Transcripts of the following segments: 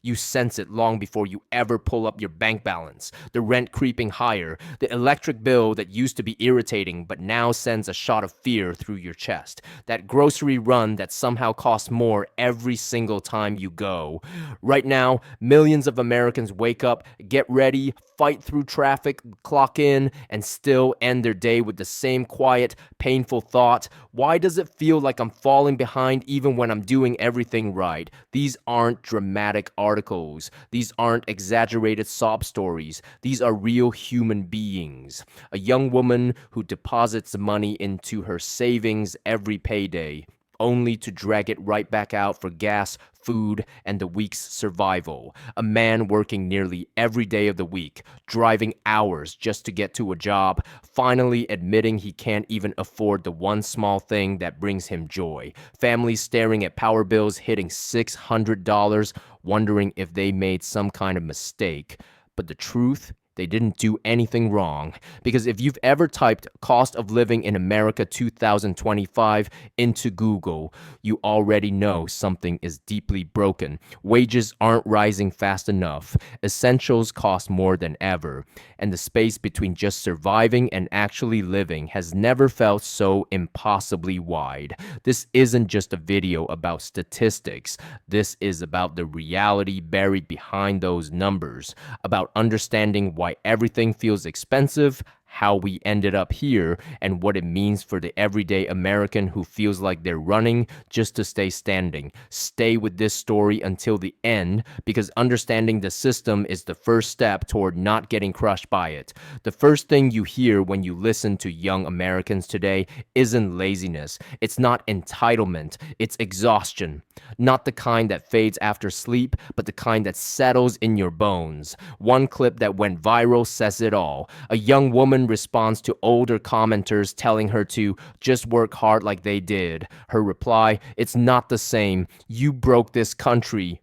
You sense it long before you ever pull up your bank balance. The rent creeping higher, the electric bill that used to be irritating but now sends a shot of fear through your chest. That grocery run that somehow costs more every single time you go. Right now, millions of Americans wake up, get ready, fight through traffic, clock in, and still end their day with the same quiet, painful thought: why does it feel like I'm falling behind even when I'm doing everything right? These aren't dramatic articles. These aren't exaggerated sob stories. These are real human beings. A young woman who deposits money into her savings every payday, only to drag it right back out for gas, food, and the week's survival. A man working nearly every day of the week, driving hours just to get to a job, finally admitting he can't even afford the one small thing that brings him joy. Families staring at power bills hitting $600, wondering if they made some kind of mistake. But the truth, they didn't do anything wrong. Because if you've ever typed cost of living in America 2025 into Google, you already know something is deeply broken. Wages aren't rising fast enough. Essentials cost more than ever. And the space between just surviving and actually living has never felt so impossibly wide. This isn't just a video about statistics. This is about the reality buried behind those numbers, about understanding why everything feels expensive, how we ended up here, and what it means for the everyday American who feels like they're running just to stay standing. Stay with this story until the end, because understanding the system is the first step toward not getting crushed by it. The first thing you hear when you listen to young Americans today isn't laziness. It's not entitlement. It's exhaustion. Not the kind that fades after sleep, but the kind that settles in your bones. One clip that went viral says it all. A young woman responds to older commenters telling her to just work hard like they did. Her reply: "It's not the same. You broke this country."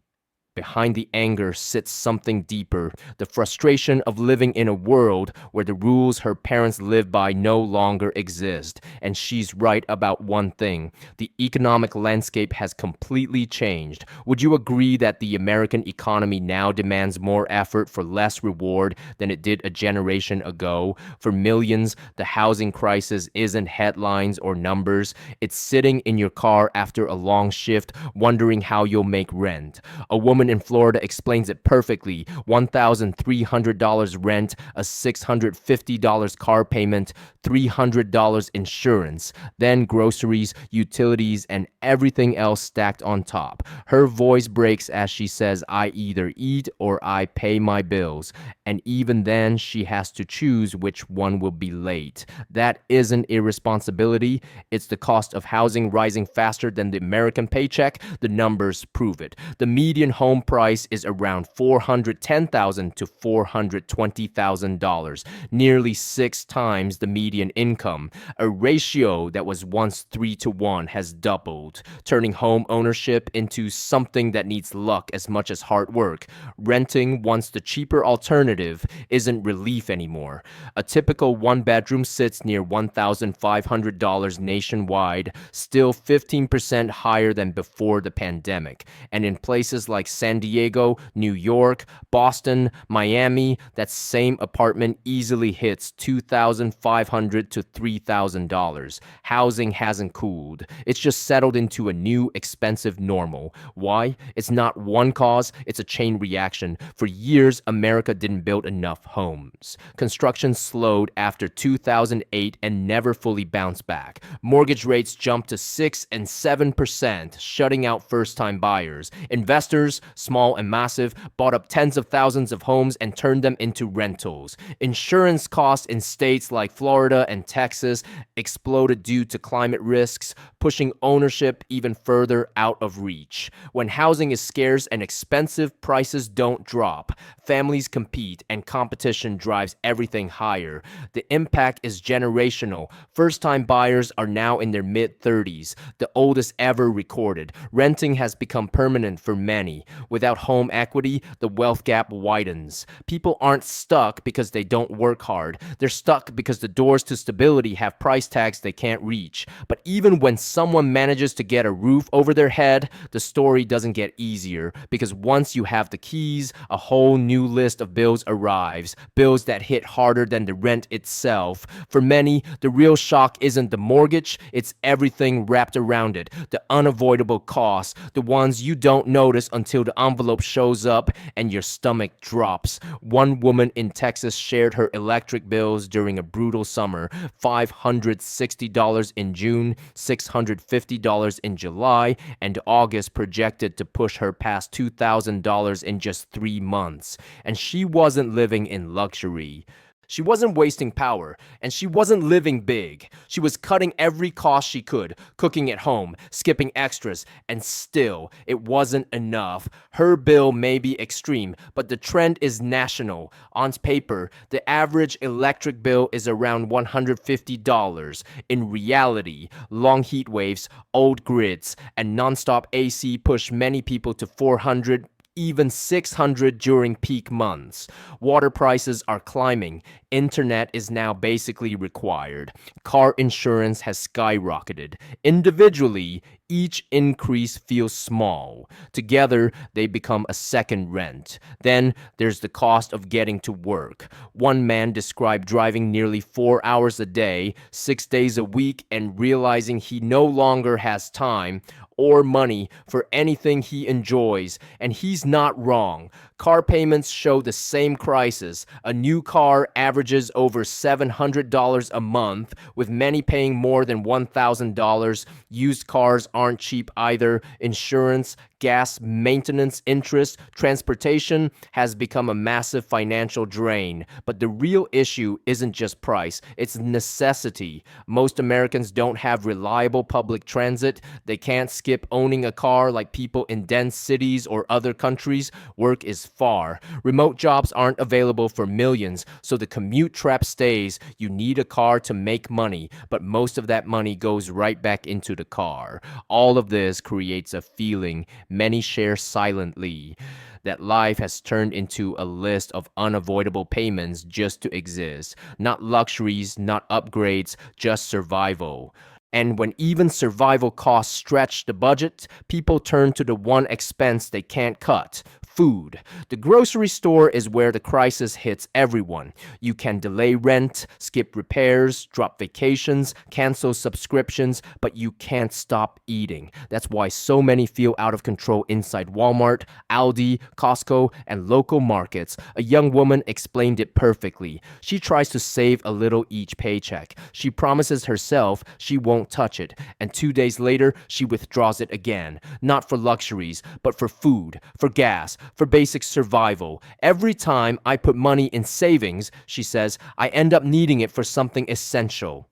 Behind the anger sits something deeper, the frustration of living in a world where the rules her parents live by no longer exist. And she's right about one thing: the economic landscape has completely changed. Would you agree that the American economy now demands more effort for less reward than it did a generation ago? For millions, the housing crisis isn't headlines or numbers. It's sitting in your car after a long shift, wondering how you'll make rent. A woman in Florida explains it perfectly: $1,300 rent, a $650 car payment, $300 insurance, then groceries, utilities, and everything else stacked on top. Her voice breaks as she says, "I either eat or I pay my bills." And even then, she has to choose which one will be late. That isn't irresponsibility. It's the cost of housing rising faster than the American paycheck. The numbers prove it. The median home price is around $410,000 to $420,000, nearly 6 times the median income. A ratio that was once 3 to 1 has doubled, turning home ownership into something that needs luck as much as hard work. Renting, once the cheaper alternative, isn't relief anymore. A typical one-bedroom sits near $1,500 nationwide, still 15% higher than before the pandemic. And in places like San Diego, New York, Boston, Miami, that same apartment easily hits $2,500 to $3,000. Housing hasn't cooled. It's just settled into a new expensive normal. Why? It's not one cause, it's a chain reaction. For years, America didn't build enough homes. Construction slowed after 2008 and never fully bounced back. Mortgage rates jumped to 6 and 7%, shutting out first-time buyers. Investors, small and massive, bought up tens of thousands of homes and turned them into rentals. Insurance costs in states like Florida and Texas exploded due to climate risks, pushing ownership even further out of reach. When housing is scarce and expensive, prices don't drop. Families compete, and competition drives everything higher. The impact is generational. First-time buyers are now in their mid-30s, the oldest ever recorded. Renting has become permanent for many. Without home equity, the wealth gap widens. People aren't stuck because they don't work hard. They're stuck because the doors to stability have price tags they can't reach. But even when someone manages to get a roof over their head, the story doesn't get easier because once you have the keys, a whole new list of bills arrives, bills that hit harder than the rent itself. For many, the real shock isn't the mortgage, it's everything wrapped around it, the unavoidable costs, the ones you don't notice until the envelope shows up and your stomach drops. One woman in Texas shared her electric bills during a brutal summer: $560 in June, $650 in July, and August projected to push her past $2,000 in just 3 months. And she wasn't living in luxury. She wasn't wasting power, and she wasn't living big. She was cutting every cost she could, cooking at home, skipping extras, and still, it wasn't enough. Her bill may be extreme, but the trend is national. On paper, the average electric bill is around $150. In reality, long heat waves, old grids, and nonstop AC push many people to 400, even 600 during peak months. Water prices are climbing. Internet is now basically required. Car insurance has skyrocketed. Individually, each increase feels small. Together, they become a second rent. Then there's the cost of getting to work. One man described driving nearly 4 hours a day, 6 days a week, and realizing he no longer has time or money for anything he enjoys. And he's not wrong. Car payments show the same crisis. A new car averages over $700 a month, with many paying more than $1,000. Used cars aren't cheap either. Insurance, gas, maintenance, interest, transportation has become a massive financial drain. But the real issue isn't just price, it's necessity. Most Americans don't have reliable public transit. They can't skip owning a car like people in dense cities or other countries. Work is far. Remote jobs aren't available for millions, so the commute trap stays. You need a car to make money, but most of that money goes right back into the car. All of this creates a feeling many share silently, that life has turned into a list of unavoidable payments just to exist. Not luxuries, not upgrades, just survival. And when even survival costs stretch the budget, people turn to the one expense they can't cut: food. The grocery store is where the crisis hits everyone. You can delay rent, skip repairs, drop vacations, cancel subscriptions, but you can't stop eating. That's why so many feel out of control inside Walmart, Aldi, Costco, and local markets. A young woman explained it perfectly. She tries to save a little each paycheck. She promises herself she won't touch it, and 2 days later, she withdraws it again. Not for luxuries, but for food, for gas, for basic survival. Every time I put money in savings, she says, I end up needing it for something essential.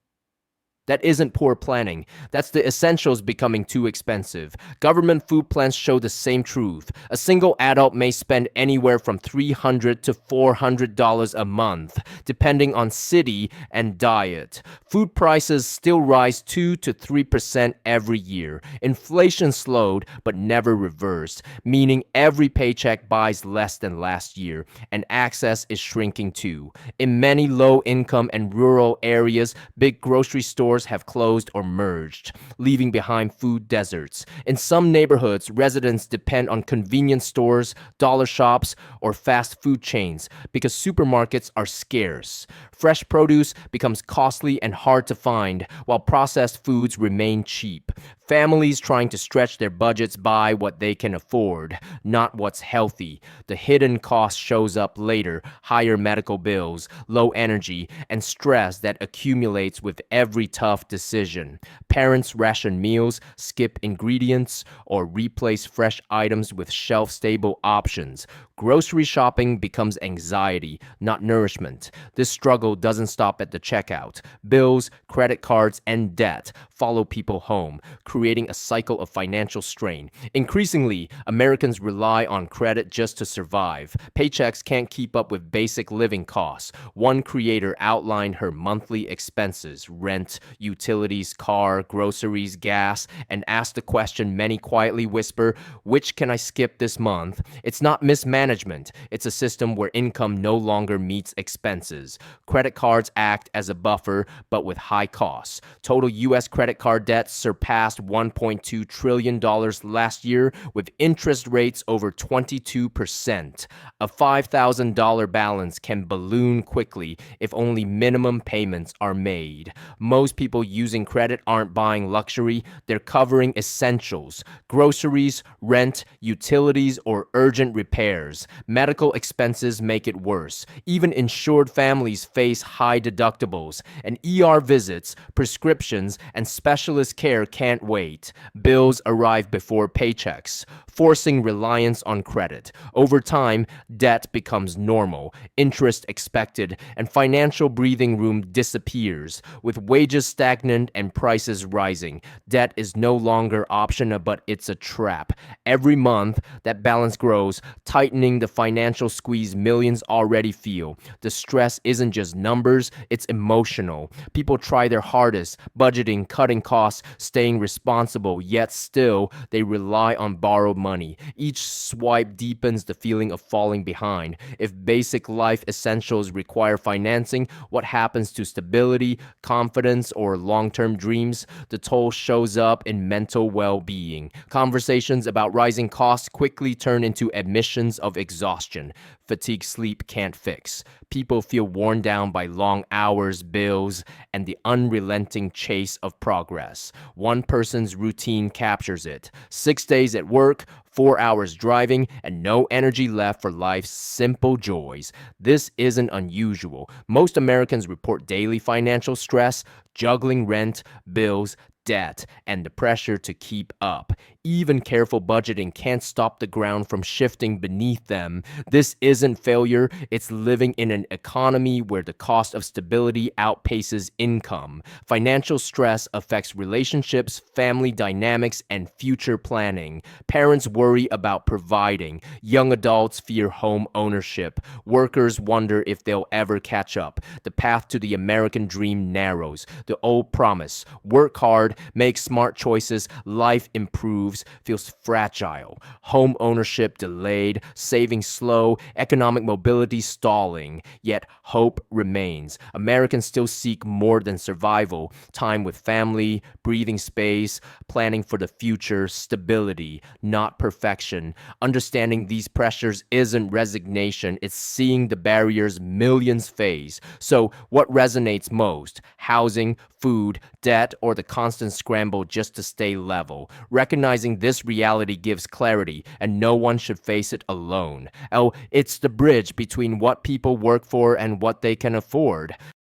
That isn't poor planning. That's the essentials becoming too expensive. Government food plans show the same truth. A single adult may spend anywhere from $300 to $400 a month, depending on city and diet. Food prices still rise 2 to 3% every year. Inflation slowed, but never reversed, meaning every paycheck buys less than last year, and access is shrinking too. In many low-income and rural areas, big grocery stores have closed or merged, leaving behind food deserts. In some neighborhoods, residents depend on convenience stores, dollar shops, or fast food chains because supermarkets are scarce. Fresh produce becomes costly and hard to find, while processed foods remain cheap. Families trying to stretch their budgets buy what they can afford, not what's healthy. The hidden cost shows up later: higher medical bills, low energy, and stress that accumulates with every tough decision. Parents ration meals, skip ingredients, or replace fresh items with shelf-stable options. Grocery shopping becomes anxiety, not nourishment. This struggle doesn't stop at the checkout. Bills, credit cards, and debt follow people home, creating a cycle of financial strain. Increasingly, Americans rely on credit just to survive. Paychecks can't keep up with basic living costs. One creator outlined her monthly expenses: rent, utilities, car, groceries, gas, and ask the question many quietly whisper, which can I skip this month? It's not mismanagement. It's a system where income no longer meets expenses. Credit cards act as a buffer, but with high costs. Total U.S. credit card debt surpassed $1.2 trillion last year, with interest rates over 22%. A $5,000 balance can balloon quickly if only minimum payments are made. Most people using credit aren't buying luxury, they're covering essentials: groceries, rent, utilities, or urgent repairs. Medical expenses make it worse. Even insured families face high deductibles, and ER visits, prescriptions, and specialist care can't wait. Bills arrive before paychecks, forcing reliance on credit. Over time, debt becomes normal, interest expected, and financial breathing room disappears. With wages stagnant and prices rising, debt is no longer optional, but it's a trap. Every month, that balance grows, tightening the financial squeeze millions already feel. The stress isn't just numbers, it's emotional. People try their hardest, budgeting, cutting costs, staying responsible, yet still, they rely on borrowed money. Each swipe deepens the feeling of falling behind. If basic life essentials require financing, what happens to stability, confidence, or long-term dreams? The toll shows up in mental well-being. Conversations about rising costs quickly turn into admissions of exhaustion. Fatigue sleep can't fix. People feel worn down by long hours, bills, and the unrelenting chase of progress. One person's routine captures it: 6 days at work, 4 hours driving, and no energy left for life's simple joys. This isn't unusual. Most Americans report daily financial stress, juggling rent, bills, debt, and the pressure to keep up. Even careful budgeting can't stop the ground from shifting beneath them. This isn't failure, it's living in an economy where the cost of stability outpaces income. Financial stress affects relationships, family dynamics, and future planning. Parents worry about providing. Young adults fear home ownership. Workers wonder if they'll ever catch up. The path to the American dream narrows. The old promise: work hard, make smart choices, life improves, feels fragile. Home ownership delayed, saving slow, economic mobility stalling. Yet hope remains. Americans still seek more than survival: time with family, breathing space, planning for the future, stability, not perfection. Understanding these pressures isn't resignation, it's seeing the barriers millions face. So, what resonates most? Housing, food, debt, or the constant scramble just to stay level? Recognizing this reality gives clarity, and no one should face it alone. Oh, it's the bridge between what people work for and what they can afford.